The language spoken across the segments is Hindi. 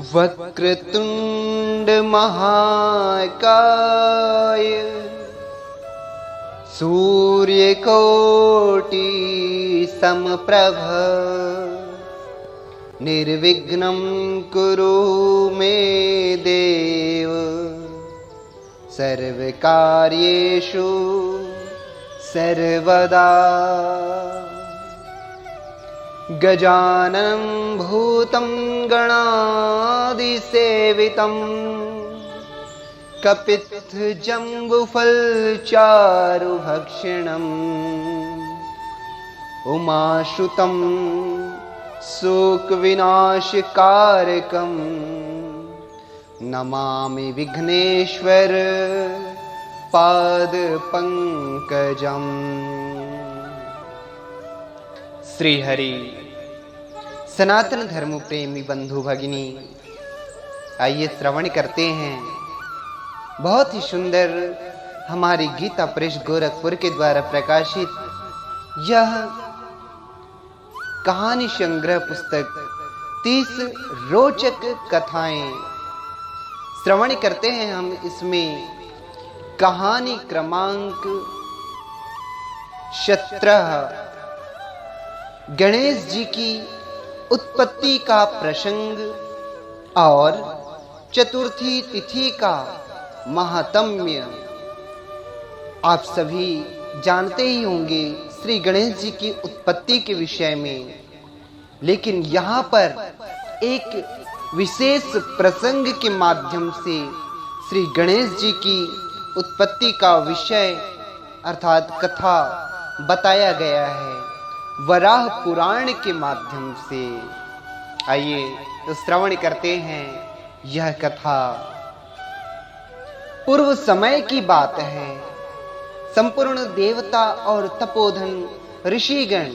वक्रतुंड महाकाय सूर्यकोटि समप्रभ निर्विघ्नं कुरु मे देव सर्वकार्येषु सर्वदा। गजाननं भूतं गणादिसेवितं कपित्थजम्बुफलचारुभक्षिणम् उमाश्रुतं शोकविनाशकारकं नमामि विघ्नेश्वर पादपंकजम्। श्री हरि सनातन धर्म प्रेमी बंधु भगिनी, आइए श्रवण करते हैं बहुत ही सुंदर हमारी गीता प्रेस गोरखपुर के द्वारा प्रकाशित यह कहानी संग्रह पुस्तक 30 रोचक कथाएं श्रवण करते हैं। हम इसमें कहानी क्रमांक 17 गणेश जी की उत्पत्ति का प्रसंग और चतुर्थी तिथि का महात्म्य आप सभी जानते ही होंगे श्री गणेश जी की उत्पत्ति के विषय में, लेकिन यहाँ पर एक विशेष प्रसंग के माध्यम से श्री गणेश जी की उत्पत्ति का विषय अर्थात कथा बताया गया है वराह पुराण के माध्यम से। आइए तो श्रवण करते हैं यह कथा। पूर्व समय की बात है। संपूर्ण देवता और तपोधन ऋषिगण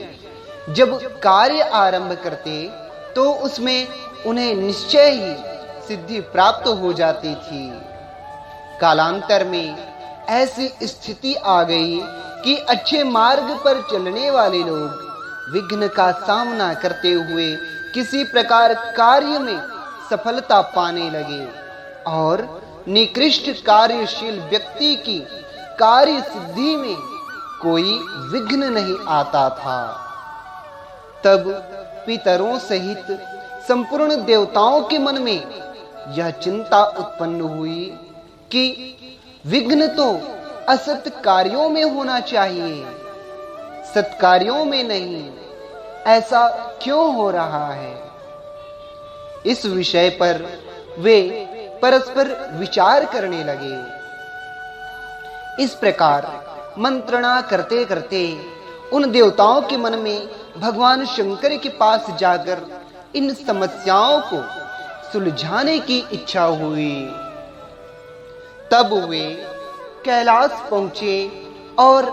जब कार्य आरंभ करते तो उसमें उन्हें निश्चय ही सिद्धि प्राप्त हो जाती थी। कालांतर में ऐसी स्थिति आ गई कि अच्छे मार्ग पर चलने वाले लोग विघ्न का सामना करते हुए किसी प्रकार कार्य में सफलता पाने लगे और निकृष्ट कार्यशील व्यक्ति की कार्य सिद्धि में कोई विघ्न नहीं आता था। तब पितरों सहित संपूर्ण देवताओं के मन में यह चिंता उत्पन्न हुई कि विघ्न तो असत कार्यों में होना चाहिए, सत्कार्यों में नहीं। ऐसा क्यों हो रहा है? इस विषय पर वे परस्पर विचार करने लगे। इस प्रकार मंत्रणा करते करते उन देवताओं के मन में भगवान शंकर के पास जाकर इन समस्याओं को सुलझाने की इच्छा हुई। तब वे कैलाश पहुंचे और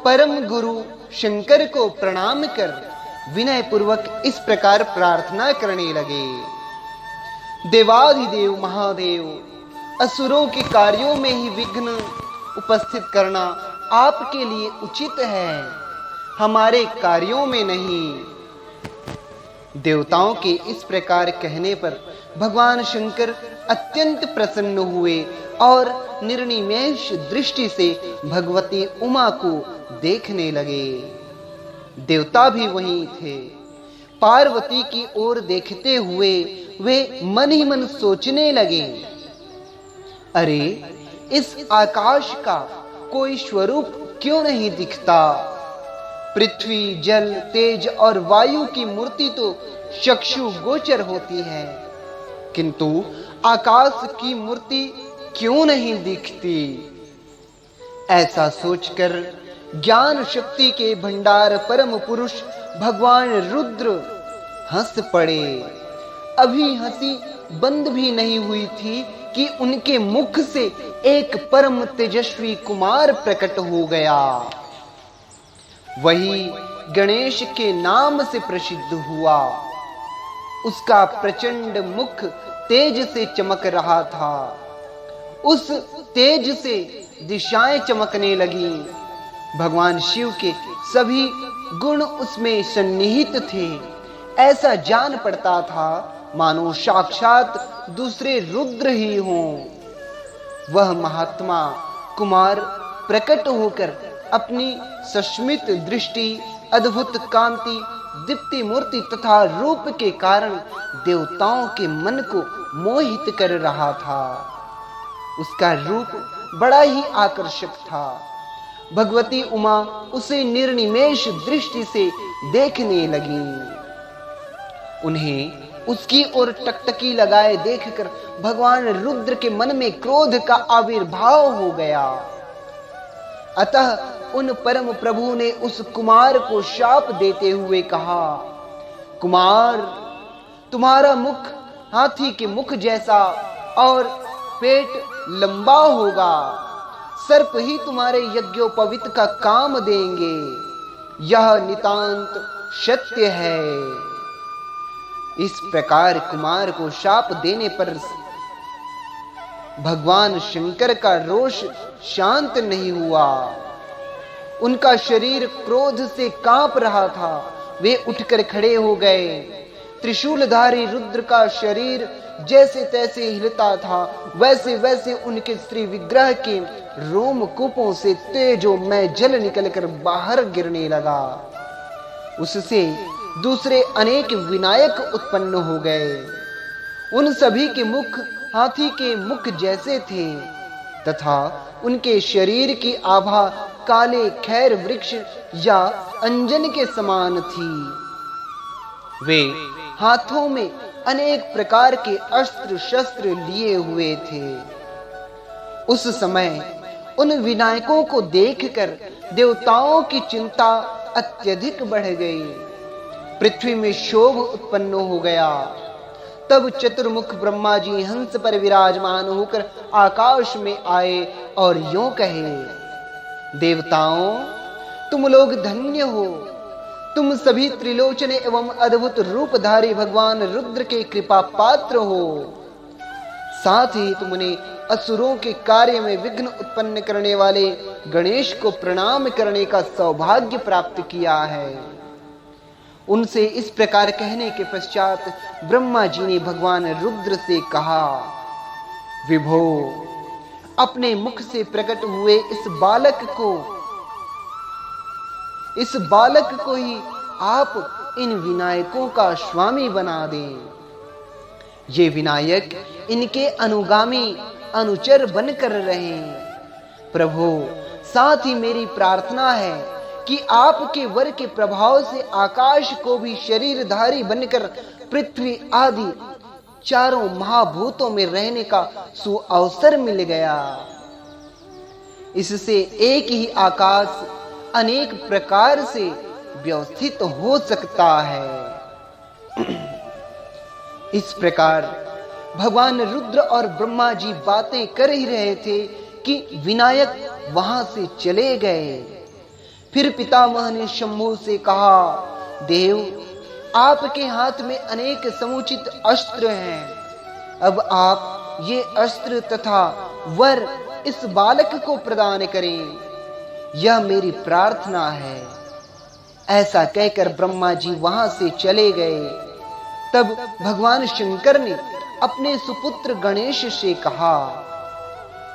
परम गुरु शंकर को प्रणाम कर विनय पूर्वक इस प्रकार प्रार्थना करने लगे। देवाधिदेव महादेव, असुरों के कार्यों में ही विघ्न उपस्थित करना आपके लिए उचित है, हमारे कार्यों में नहीं। देवताओं के इस प्रकार कहने पर भगवान शंकर अत्यंत प्रसन्न हुए और निर्निमेष दृष्टि से भगवती उमा को देखने लगे। देवता भी वहीं थे। पार्वती की ओर देखते हुए वे मन ही मन सोचने लगे, अरे इस आकाश का कोई स्वरूप क्यों नहीं दिखता? पृथ्वी, जल, तेज और वायु की मूर्ति तो चक्षु गोचर होती है, किंतु आकाश की मूर्ति क्यों नहीं दिखती? ऐसा सोचकर ज्ञान शक्ति के भंडार परम पुरुष भगवान रुद्र हंस पड़े। अभी हंसी बंद भी नहीं हुई थी कि उनके मुख से एक परम तेजस्वी कुमार प्रकट हो गया। वही गणेश के नाम से प्रसिद्ध हुआ। उसका प्रचंड मुख तेज से चमक रहा था। उस तेज से दिशाएं चमकने लगी। भगवान शिव के सभी गुण उसमें सन्निहित थे। ऐसा जान पड़ता था मानो साक्षात दूसरे रुद्र ही हों। वह महात्मा कुमार प्रकट होकर अपनी सस्मित दृष्टि, अद्भुत कांति, दीप्ति मूर्ति तथा रूप के कारण देवताओं के मन को मोहित कर रहा था। उसका रूप बड़ा ही आकर्षक था। भगवती उमा उसे निर्निमेष दृष्टि से देखने लगी। उन्हें उसकी ओर टकटकी लगाए देखकर भगवान रुद्र के मन में क्रोध का आविर्भाव हो गया। अतः उन परम प्रभु ने उस कुमार को शाप देते हुए कहा, कुमार, तुम्हारा मुख हाथी के मुख जैसा और पेट लंबा होगा। सर्प ही तुम्हारे यज्ञोपवीत का काम देंगे। यह नितांत सत्य है। इस प्रकार कुमार को शाप देने पर भगवान शंकर का रोष शांत नहीं हुआ। उनका शरीर क्रोध से कांप रहा था। वे उठकर खड़े हो गए। त्रिशूलधारी रुद्र का शरीर जैसे तैसे हिलता था, वैसे वैसे उनके श्री विग्रह के रोमकूपों से तेजोमय जल निकलकर बाहर गिरने लगा। उससे दूसरे अनेक विनायक उत्पन्न हो गए। उन सभी के मुख हाथी के मुख जैसे थे तथा उनके शरीर की आभा काले खैर वृक्ष या अंजन के समान थी। वे हाथों में अनेक प्रकार के अस्त्र शस्त्र लिए हुए थे। उस समय उन विनायकों को देखकर देवताओं की चिंता अत्यधिक बढ़ गई। पृथ्वी में शोभ उत्पन्न हो गया। तब चतुर्मुख ब्रह्मा जी हंस पर विराजमान होकर आकाश में आए और यूं कहे, देवताओं, तुम लोग धन्य हो। तुम सभी त्रिलोचने एवं अद्भुत रूपधारी भगवान रुद्र के कृपा पात्र हो। साथ ही तुमने असुरों के कार्य में विघ्न उत्पन्न करने वाले गणेश को प्रणाम करने का सौभाग्य प्राप्त किया है। उनसे इस प्रकार कहने के पश्चात ब्रह्मा जी ने भगवान रुद्र से कहा, विभो, अपने मुख से प्रकट हुए इस बालक को ही आप इन विनायकों का स्वामी बना दें। ये विनायक इनके अनुगामी अनुचर बनकर रहें। प्रभु, साथ ही मेरी प्रार्थना है कि आपके वर के प्रभाव से आकाश को भी शरीरधारी बनकर पृथ्वी आदि चारों महाभूतों में रहने का सुअवसर मिल गया। इससे एक ही आकाश अनेक प्रकार से व्यवस्थित हो सकता है। इस प्रकार भगवान रुद्र और ब्रह्मा जी बातें कर ही रहे थे कि विनायक वहां से चले गए। फिर पितामह ने शंभु से कहा, देव, आपके हाथ में अनेक समुचित अस्त्र हैं। अब आप ये अस्त्र तथा वर इस बालक को प्रदान करें, यह मेरी प्रार्थना है। ऐसा कहकर ब्रह्मा जी वहां से चले गए। तब भगवान शंकर ने अपने सुपुत्र गणेश से कहा,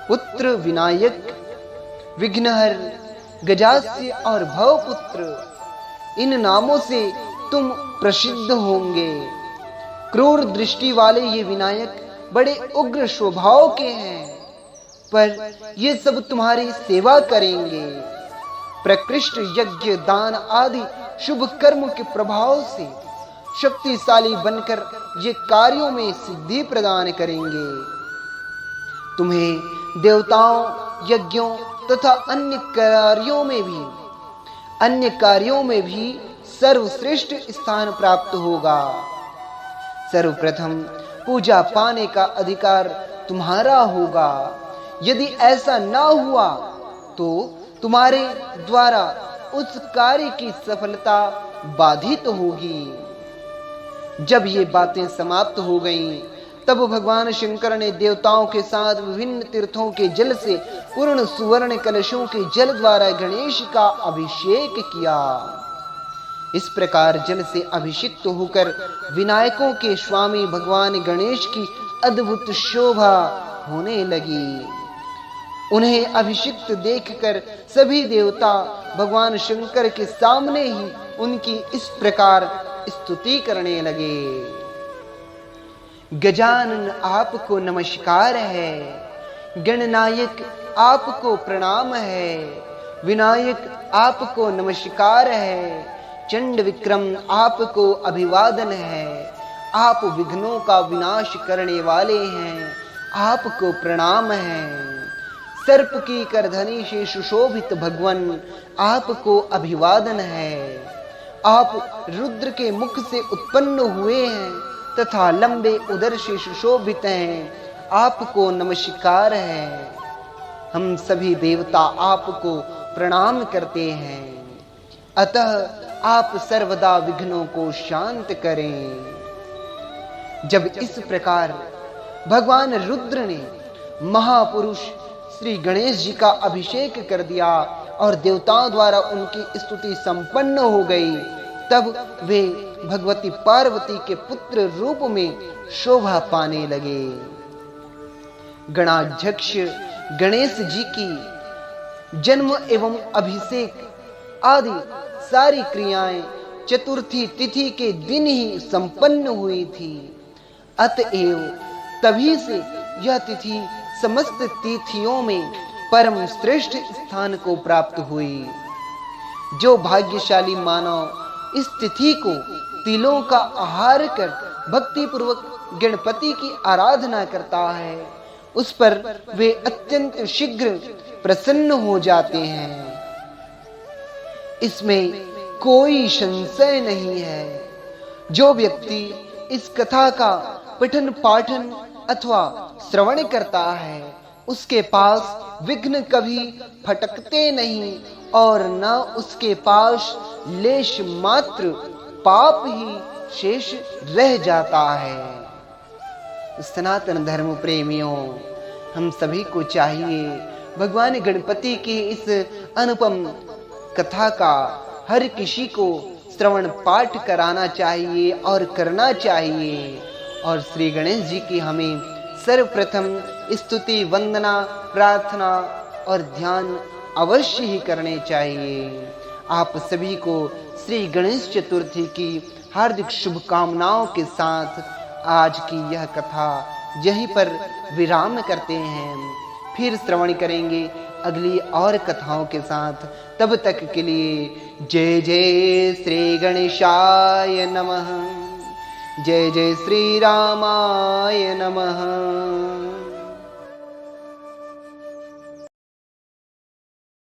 पुत्र विनायक, विघ्नहर, गजास्य और भवपुत्र, इन नामों से तुम प्रसिद्ध होंगे। क्रूर दृष्टि वाले ये विनायक बड़े उग्र स्वभाव के हैं, पर ये सब तुम्हारी सेवा करेंगे। प्रकृष्ट यज्ञ, दान आदि शुभ कर्म के प्रभाव से शक्तिशाली बनकर ये कार्यों में सिद्धि प्रदान करेंगे। तुम्हें देवताओं, यज्ञों तथा अन्य कार्यों में भी सर्वश्रेष्ठ स्थान प्राप्त होगा। सर्वप्रथम पूजा पाने का अधिकार तुम्हारा होगा। यदि ऐसा ना हुआ तो तुम्हारे द्वारा उस कार्य की सफलता बाधित होगी। जब ये बातें समाप्त हो गईं, तब भगवान शंकर ने देवताओं के साथ विभिन्न तीर्थों के जल से पूर्ण सुवर्ण कलशों के जल द्वारा गणेश का अभिषेक किया। इस प्रकार जल से अभिषिक्त होकर विनायकों के स्वामी भगवान गणेश की अद्भुत शोभा होने लगी। उन्हें अभिषिक्त देखकर सभी देवता भगवान शंकर के सामने ही उनकी इस प्रकार स्तुति करने लगे। गजानन आपको नमस्कार है, गणनायक आपको प्रणाम है, विनायक आपको नमस्कार है, चंड विक्रम आपको अभिवादन है, आप विघ्नों का विनाश करने वाले हैं, आपको प्रणाम है। सर्प की करधनी से सुशोभित भगवान आपको अभिवादन है। आप रुद्र के मुख से उत्पन्न हुए हैं तथा लंबे उदर से सुशोभित हैं, आपको नमस्कार है। हम सभी देवता आपको प्रणाम करते हैं, अतः आप सर्वदा विघ्नों को शांत करें। जब इस प्रकार भगवान रुद्र ने महापुरुष श्री गणेश जी का अभिषेक कर दिया और देवताओं द्वारा उनकी स्तुति संपन्न हो गई, तब वे भगवती पार्वती के पुत्र रूप में शोभा पाने लगे। गणाध्यक्ष गणेश जी की जन्म एवं अभिषेक आदि सारी क्रियाएं चतुर्थी तिथि के दिन ही संपन्न हुई थी। अतएव तभी से यह तिथि समस्त तिथियों में परम श्रेष्ठ स्थान को प्राप्त हुई। जो भाग्यशाली मानव इस तिथि को तिलों का आहार कर भक्ति पूर्वक गणपति की आराधना करता है, उस पर वे अत्यंत शीघ्र प्रसन्न हो जाते हैं। इसमें कोई संशय नहीं है। जो व्यक्ति इस कथा का पठन पाठन अथवा श्रवण करता है, उसके पास विघ्न कभी फटकते नहीं और न उसके पास लेश मात्र पाप ही शेष रह जाता है। सनातन धर्म प्रेमियों, हम सभी को चाहिए भगवान गणपति की इस अनुपम कथा का हर किसी को श्रवण पाठ कराना चाहिए और करना चाहिए। और श्री गणेश जी की हमें सर्वप्रथम स्तुति, वंदना, प्रार्थना और ध्यान अवश्य ही करने चाहिए। आप सभी को श्री गणेश चतुर्थी की हार्दिक शुभकामनाओं के साथ आज की यह कथा यहीं पर विराम करते हैं। फिर श्रवण करेंगे अगली और कथाओं के साथ। तब तक के लिए जय जय श्री गणेशाय नमः, जय जय श्री रामाय नमः।